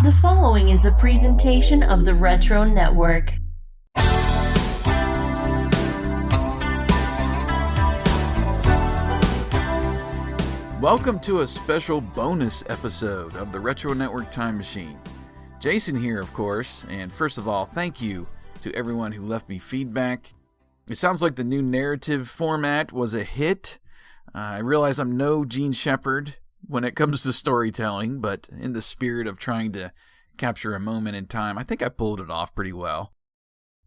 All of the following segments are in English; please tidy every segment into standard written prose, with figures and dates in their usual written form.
The following is a presentation of the Retro Network. Welcome to a special bonus episode of the Retro Network Time Machine. Jason here, of course, and first of all, thank you to everyone who left me feedback. It sounds like the new narrative format was a hit. I realize I'm no Gene Shepard when it comes to storytelling, but in the spirit of trying to capture a moment in time, I think I pulled it off pretty well.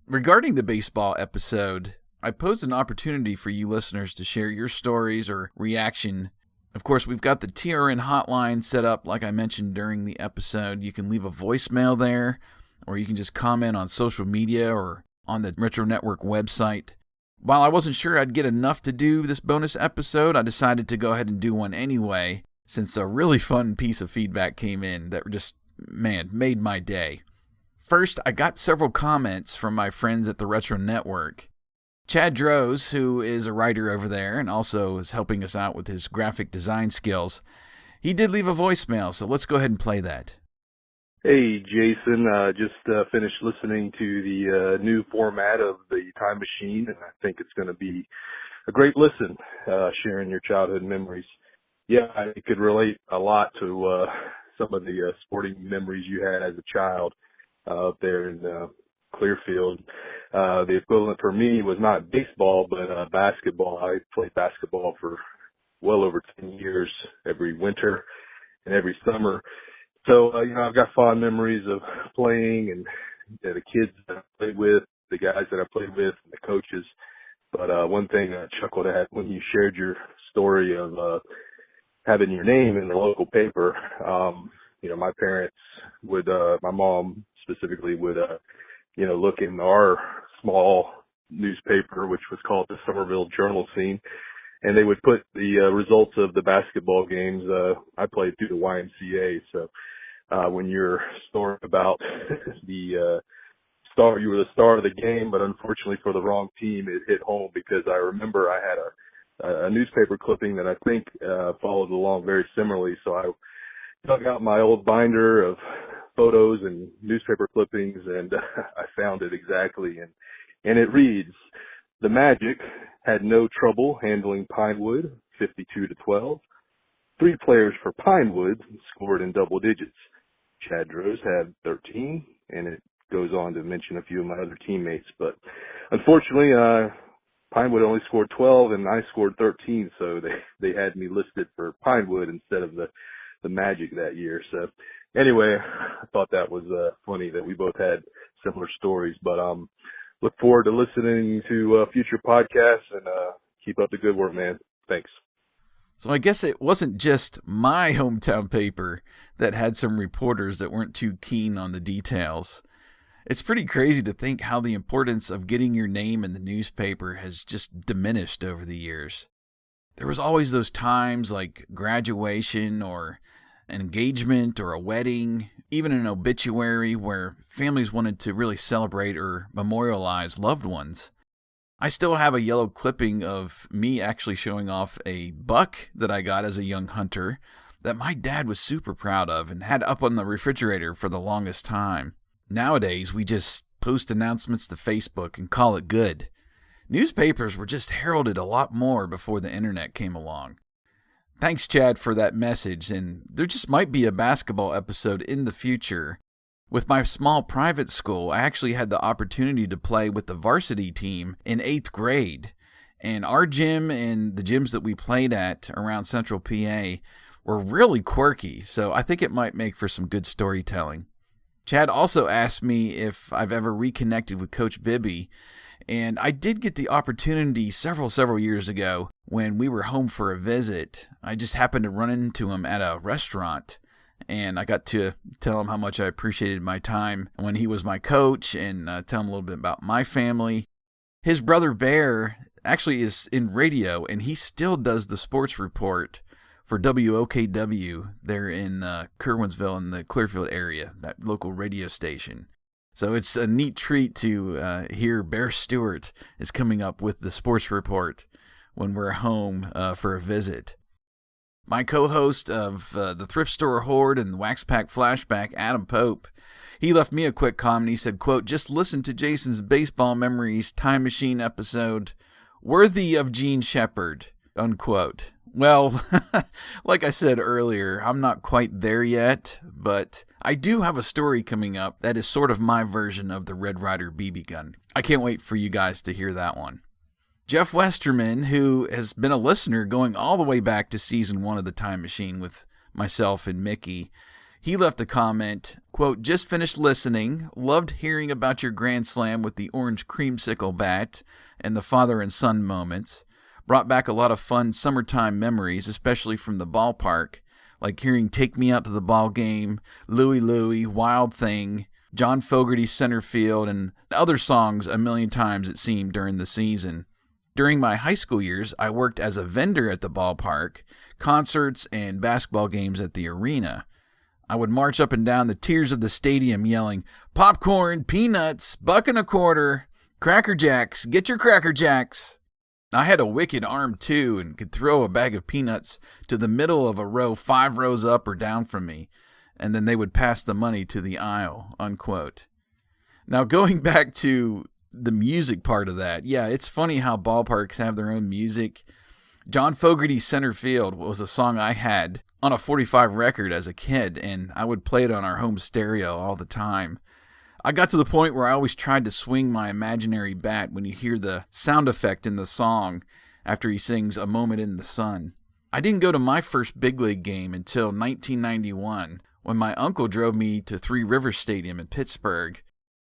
Regarding the baseball episode, I posed an opportunity for you listeners to share your stories or reaction. Of course, we've got the TRN hotline set up like I mentioned during the episode. You can leave a voicemail there, or you can just comment on social media or on the Retro Network website. While I wasn't sure I'd get enough to do this bonus episode, I decided to go ahead and do one anyway, since a really fun piece of feedback came in that just, made my day. First, I got several comments from my friends at the Retro Network. Chad Droz, who is a writer over there and also is helping us out with his graphic design skills, he did leave a voicemail, so let's go ahead and play that. Hey, Jason, just finished listening to the new format of the Time Machine, and I think it's going to be a great listen, sharing your childhood memories. Yeah, I could relate a lot to some of the sporting memories you had as a child up there in Clearfield. The equivalent for me was not baseball, but basketball. I played basketball for well over 10 years, every winter and every summer. So, I've got fond memories of playing and the kids that I played with, the guys that I played with, and the coaches. But one thing I chuckled at when you shared your story of having your name in the local paper, my parents would, my mom specifically would, look in our small newspaper, which was called the Somerville Journal Scene, and they would put the results of the basketball games. I played through the YMCA, so when your story about the star, you were the star of the game, but unfortunately for the wrong team, it hit home because I remember I had a newspaper clipping that I think followed along very similarly. So I dug out my old binder of photos and newspaper clippings, and I found it exactly, and it reads, "The Magic had no trouble handling Pinewood, 52-12. 3 players for Pinewood scored in double digits. Chad Droz had 13, and it goes on to mention a few of my other teammates. But unfortunately, Pinewood only scored 12, and I scored 13, so they had me listed for Pinewood instead of the Magic that year. So anyway, I thought that was funny that we both had similar stories. But look forward to listening to future podcasts, and keep up the good work, man. Thanks. So I guess it wasn't just my hometown paper that had some reporters that weren't too keen on the details. It's pretty crazy to think how the importance of getting your name in the newspaper has just diminished over the years. There was always those times like graduation or an engagement or a wedding, even an obituary where families wanted to really celebrate or memorialize loved ones. I still have a yellow clipping of me actually showing off a buck that I got as a young hunter that my dad was super proud of and had up on the refrigerator for the longest time. Nowadays, we just post announcements to Facebook and call it good. Newspapers were just heralded a lot more before the internet came along. Thanks, Chad, for that message, and there just might be a basketball episode in the future. With my small private school, I actually had the opportunity to play with the varsity team in 8th grade, and our gym and the gyms that we played at around Central PA were really quirky, so I think it might make for some good storytelling. Chad also asked me if I've ever reconnected with Coach Bibby, and I did get the opportunity several years ago when we were home for a visit. I just happened to run into him at a restaurant, and I got to tell him how much I appreciated my time when he was my coach and tell him a little bit about my family. His brother Bear actually is in radio, and he still does the sports report for WOKW there in Curwensville in the Clearfield area, that local radio station. So it's a neat treat to hear Bear Stewart is coming up with the sports report when we're home for a visit. My co-host of the Thrift Store Horde and Wax Pack Flashback, Adam Pope, he left me a quick comment. He said, quote, "Just listen to Jason's Baseball Memories Time Machine episode, worthy of Gene Shepard," unquote. Well, like I said earlier, I'm not quite there yet, but I do have a story coming up that is sort of my version of the Red Ryder BB gun. I can't wait for you guys to hear that one. Jeff Westerman, who has been a listener going all the way back to season 1 of the Time Machine with myself and Mickey, he left a comment, quote, "Just finished listening, loved hearing about your grand slam with the orange creamsicle bat and the father and son moments. Brought back a lot of fun summertime memories, especially from the ballpark, like hearing Take Me Out to the Ball Game, Louie Louie, Wild Thing, John Fogerty's Center Field, and other songs a million times it seemed during the season. During my high school years, I worked as a vendor at the ballpark, concerts, and basketball games at the arena. I would march up and down the tiers of the stadium yelling, 'Popcorn, peanuts, $1.25, Cracker Jacks, get your Cracker Jacks.' I had a wicked arm too and could throw a bag of peanuts to the middle of a row 5 rows up or down from me, and then they would pass the money to the aisle," unquote. Now going back to the music part of that, yeah, it's funny how ballparks have their own music. John Fogerty's Center Field was a song I had on a 45 record as a kid, and I would play it on our home stereo all the time. I got to the point where I always tried to swing my imaginary bat when you hear the sound effect in the song after he sings "A Moment in the Sun." I didn't go to my first big league game until 1991 when my uncle drove me to Three Rivers Stadium in Pittsburgh.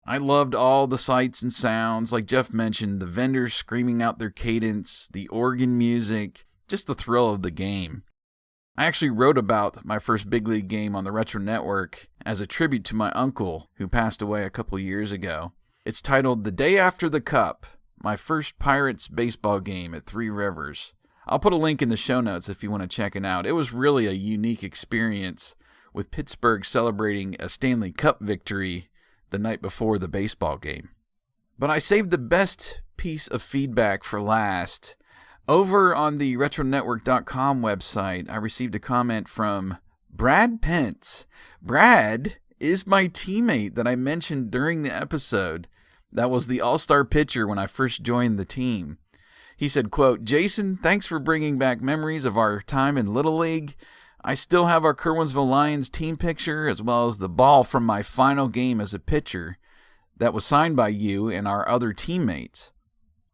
I loved all the sights and sounds, like Jeff mentioned, the vendors screaming out their cadence, the organ music, just the thrill of the game. I actually wrote about my first big league game on the Retro Network as a tribute to my uncle who passed away a couple years ago. It's titled "The Day After the Cup, My First Pirates Baseball Game at Three Rivers." I'll put a link in the show notes if you want to check it out. It was really a unique experience with Pittsburgh celebrating a Stanley Cup victory the night before the baseball game. But I saved the best piece of feedback for last. Over on the RetroNetwork.com website, I received a comment from Brad Pence. Brad is my teammate that I mentioned during the episode. That was the all-star pitcher when I first joined the team. He said, quote, "Jason, thanks for bringing back memories of our time in Little League. I still have our Curwensville Lions team picture as well as the ball from my final game as a pitcher that was signed by you and our other teammates.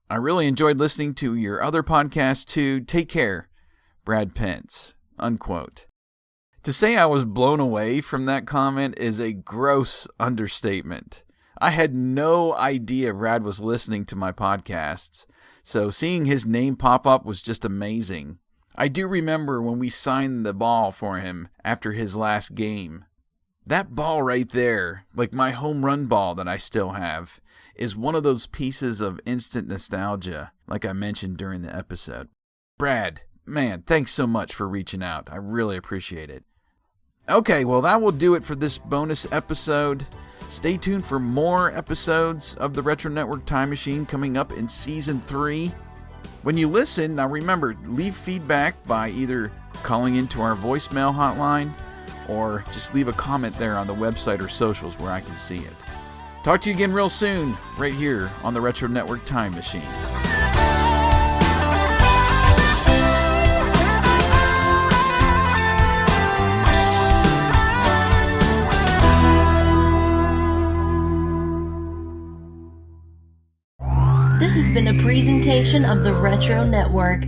I really enjoyed listening to your other podcasts too. Take care, Brad Pence," unquote. To say I was blown away from that comment is a gross understatement. I had no idea Brad was listening to my podcasts, so seeing his name pop up was just amazing. I do remember when we signed the ball for him after his last game. That ball right there, like my home run ball that I still have, is one of those pieces of instant nostalgia, like I mentioned during the episode. Brad, man, thanks so much for reaching out. I really appreciate it. Okay, well, that will do it for this bonus episode. Stay tuned for more episodes of the Retro Network Time Machine coming up in Season 3. When you listen, now remember, leave feedback by either calling into our voicemail hotline or just leave a comment there on the website or socials where I can see it. Talk to you again real soon, right here on the Retro Network Time Machine. This has been a presentation of the Retro Network.